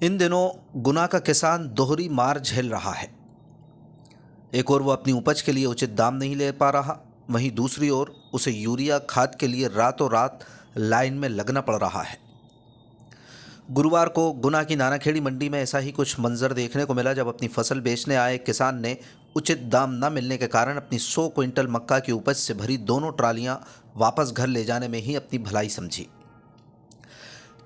इन दिनों गुना का किसान दोहरी मार झेल रहा है। एक ओर वो अपनी उपज के लिए उचित दाम नहीं ले पा रहा, वहीं दूसरी ओर उसे यूरिया खाद के लिए रातों रात लाइन में लगना पड़ रहा है। गुरुवार को गुना की नानाखेड़ी मंडी में ऐसा ही कुछ मंजर देखने को मिला, जब अपनी फसल बेचने आए किसान ने उचित दाम न मिलने के कारण अपनी 100 क्विंटल मक्का की उपज से भरी दोनों ट्रालियां वापस घर ले जाने में ही अपनी भलाई समझी।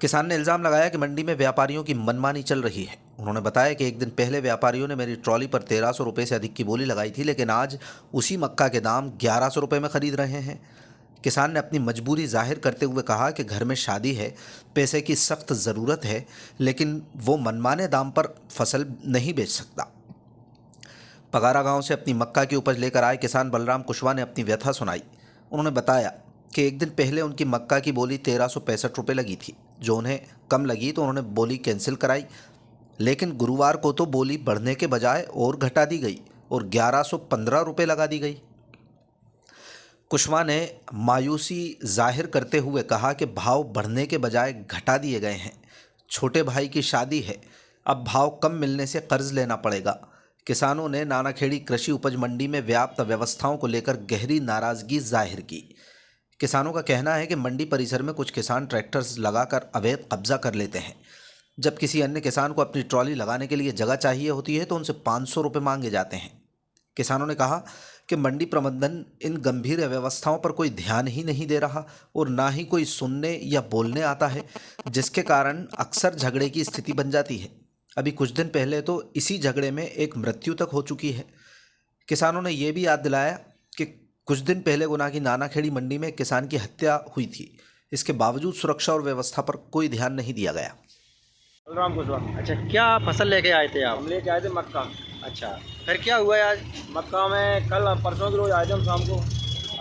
किसान ने इल्ज़ाम लगाया कि मंडी में व्यापारियों की मनमानी चल रही है। उन्होंने बताया कि एक दिन पहले व्यापारियों ने मेरी ट्रॉली पर 1300 रुपये से अधिक की बोली लगाई थी, लेकिन आज उसी मक्का के दाम 1100 रुपये में खरीद रहे हैं। किसान ने अपनी मजबूरी जाहिर करते हुए कहा कि घर में शादी है, पैसे की सख्त ज़रूरत है, लेकिन वो मनमाने दाम पर फसल नहीं बेच सकता। पगारा गांव से अपनी मक्का की उपज लेकर आए किसान बलराम कुशवाहा ने अपनी व्यथा सुनाई। उन्होंने बताया कि एक दिन पहले उनकी मक्का की बोली 1365 रुपये लगी थी, जो उन्हें कम लगी तो उन्होंने बोली कैंसिल कराई, लेकिन गुरुवार को तो बोली बढ़ने के बजाय और घटा दी गई और 1115 रुपये लगा दी गई। कुशवाहा ने मायूसी जाहिर करते हुए कहा कि भाव बढ़ने के बजाय घटा दिए गए हैं। छोटे भाई की शादी है, अब भाव कम मिलने से कर्ज लेना पड़ेगा। किसानों ने नानाखेड़ी कृषि उपज मंडी में व्याप्त व्यवस्थाओं को लेकर गहरी नाराजगी जाहिर की। किसानों का कहना है कि मंडी परिसर में कुछ किसान ट्रैक्टर्स लगाकर अवैध कब्जा कर लेते हैं। जब किसी अन्य किसान को अपनी ट्रॉली लगाने के लिए जगह चाहिए होती है तो उनसे 500 रुपये मांगे जाते हैं। किसानों ने कहा कि मंडी प्रबंधन इन गंभीर अव्यवस्थाओं पर कोई ध्यान ही नहीं दे रहा और ना ही कोई सुनने या बोलने आता है, जिसके कारण अक्सर झगड़े की स्थिति बन जाती है। अभी कुछ दिन पहले तो इसी झगड़े में एक मृत्यु तक हो चुकी है। किसानों ने यह भी याद दिलाया कि कुछ दिन पहले गुना की नानाखेड़ी मंडी में किसान की हत्या हुई थी। इसके बावजूद सुरक्षा और व्यवस्था पर कोई ध्यान नहीं दिया गया। बलराम कुशवाहा। अच्छा, क्या फसल लेके आए थे आप? हम लेके आए थे मक्का। अच्छा, फिर क्या हुआ है आज? मक्का में कल परसों की रोज आए थे हम शाम को।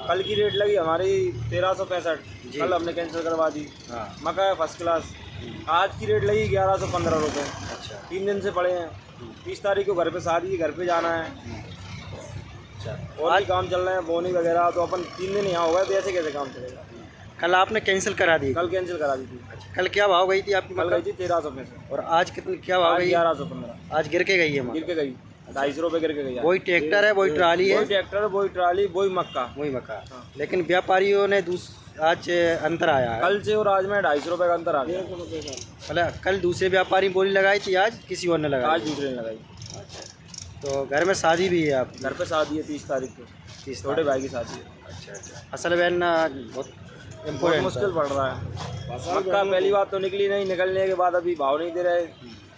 कल की रेट लगी हमारी 1365, कल हमने कैंसिल करवा दी। हाँ। मक्का है फर्स्ट क्लास। आज की रेट लगी 1115 रुपये। अच्छा, 3 दिन से पड़े हैं। 30 तारीख को घर पे शादी है, घर पे जाना है। अच्छा, और भी काम चल रहे हैं, बोनी वगैरह, तो अपन 3 दिन यहाँ हो गए, तो ऐसे कैसे काम चलेगा। कल आपने कैंसिल करा दी? कल कैंसिल करा दी थी। अच्छा, कल क्या भाव गई थी आपकी कल मक्का? गई थी 1365 और आज कितनी क्या भाव गई? 1115। आज गिर के गई है गिर मक्का? के गई 250 रुपये गिर के गई। वही ट्रैक्टर है, वही ट्राली है? वही ट्रैक्टर, वही ट्राली, वही मक्का, वही मक्का। हाँ। लेकिन व्यापारियों ने आज अंतर आया है। कल से और आज में 250 रुपये का अंतर आ गया। मतलब कल दूसरे व्यापारी बोली लगाई थी, आज किसी और ने लगाई? आज दूसरे ने लगाई। अच्छा, तो घर में शादी भी है आप? घर पे शादी है 30 तारीख को, 30 छोटे भाई की शादी है। अच्छा अच्छा, फसल बेचना बहुत बहुत इम्पोर्टेंट मुश्किल पड़ रहा है। मक्का पहली बात तो निकली नहीं, निकलने के बाद अभी भाव नहीं दे रहे।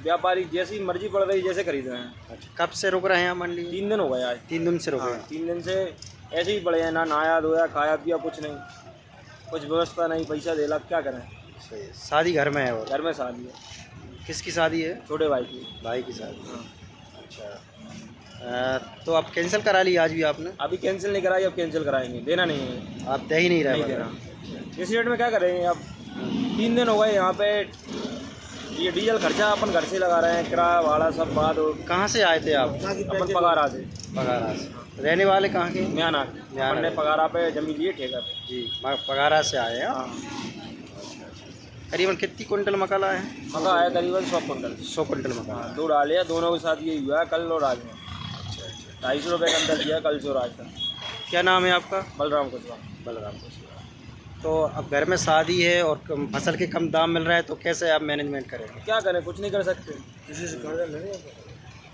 व्यापारी जैसी मर्जी पड़ रही जैसे खरीद रहे हैं। अच्छा, कब से रुक रहे हैं मंडी? 3 दिन हो गए आज। 3 दिन से रुक रहे हाँ, हैं। 3 दिन से ऐसे ही पड़े हैं, ना नहाया धोया, खाया पिया कुछ नहीं, कुछ व्यवस्था नहीं, पैसा दे ला, क्या करें। सही है। शादी घर में है? और घर में शादी है। किसकी शादी है? छोटे भाई की। भाई की शादी। हाँ। अच्छा, तो अब कैंसिल करा ली आज भी आपने? अभी कैंसिल नहीं कराई, अब कैंसिल कराएंगे। देना नहीं है, आप दे ही नहीं रहे? नहीं देना। इस रेट में क्या करेंगे। अब 3 दिन हो गए यहाँ पे, ये डीजल खर्चा अपन घर से लगा रहे हैं, किराया भाड़ा सब बात। कहाँ से आए थे आप? अपन पगारा से। पगारा से। रहने वाले कहाँ के? म्याना। अपन ने पगारा पे जमीन लिए ठेका पे। जी, पगारा से आए हैं। हाँ। करीबन कितनी क्विंटल मक्का लाए हैं? मक्का आया करीबन 100 क्विंटल। 100 क्विंटल मक्का। हाँ, 2 डाले हैं, दोनों के साथ ये हुआ है कल और आज में। 250 रुपये का अंदर दिया कल से और आज का। क्या नाम है आपका? बलराम कुशवाहा। बलराम कुशवाहा। तो अब घर में शादी है और फसल के कम दाम मिल रहा है, तो कैसे आप मैनेजमेंट करेंगे? क्या करें, कुछ नहीं कर सकते, किसी से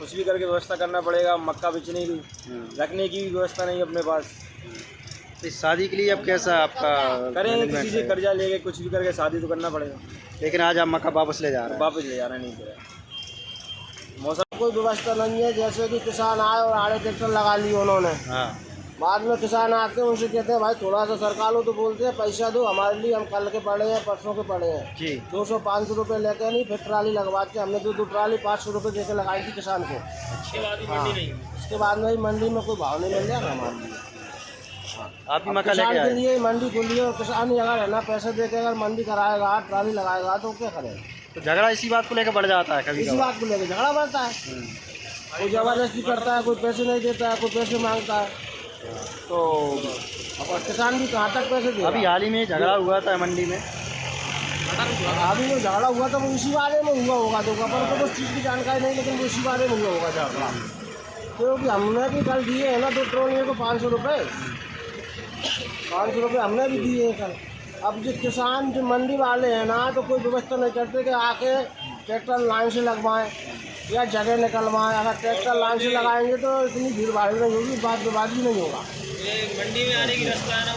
कुछ भी करके व्यवस्था करना पड़ेगा। मक्का बेचने की, रखने की भी व्यवस्था नहीं अपने पास। तो इस शादी के लिए अब कैसा आपका करेंगे, किसी से कर्जा लेके कुछ भी करके शादी तो करना पड़ेगा। लेकिन आज आप मक्का वापस ले जा रहे हैं? वापस ले जा रहे हैं, नहीं दे रहे। मौसम कोई व्यवस्था नहीं है। जैसे कि किसान आए और आड़े ट्रैक्टर लगा लिए उन्होंने, हाँ। बाद में किसान आते हैं, उनसे कहते हैं भाई थोड़ा सा सरकार लो, तो बोलते हैं पैसा दो हमारे लिए, हम कल के पड़े हैं, परसों के पड़े हैं। जी। 200-500 रुपये लेके नहीं, फिर ट्राली लगवा के हमने 2 ट्राली 500 रुपये देकर लगाई थी किसान को। हाँ, उसके बाद में मंडी में कोई भाव नहीं मिल रहा ना हमारे लिए। आप भी मक्का लेके किसान के आए? लिए मंडी खुली है और किसान ही अगर है ना पैसे दे के अगर मंडी कराएगा, ट्राली लगाएगा, तो क्या करें। तो झगड़ा इसी बात को लेकर बढ़ जाता है कभी इसी कभार? बात को लेकर झगड़ा बढ़ता है। कोई ज़बरदस्ती करता है, कोई पैसे नहीं देता है, कोई पैसे मांगता है, तो अब किसान भी कहाँ तक पैसे दे। अभी हाल ही में झगड़ा हुआ था मंडी में, अभी जो झगड़ा हुआ था वो इसी बारे में हुआ होगा, तो अपन को उस चीज़ की जानकारी नहीं, लेकिन वो इसी बारे में हुआ होगा झगड़ा। क्योंकि हमने भी कल दिए हैं ना 2 ट्रॉलियों को 500 रुपये, 500 रुपये हमने भी दिए हैं कल। अब जो किसान जो मंडी वाले हैं ना, तो कोई व्यवस्था नहीं करते कि आके ट्रैक्टर लाइन से लगवाएं या जगह निकलवाएं। अगर ट्रैक्टर लाइन से लगाएंगे तो इतनी भीड़ भाड़ नहीं होगी, बात विवाद भी नहीं होगा। मंडी में आने की रास्ता है ना।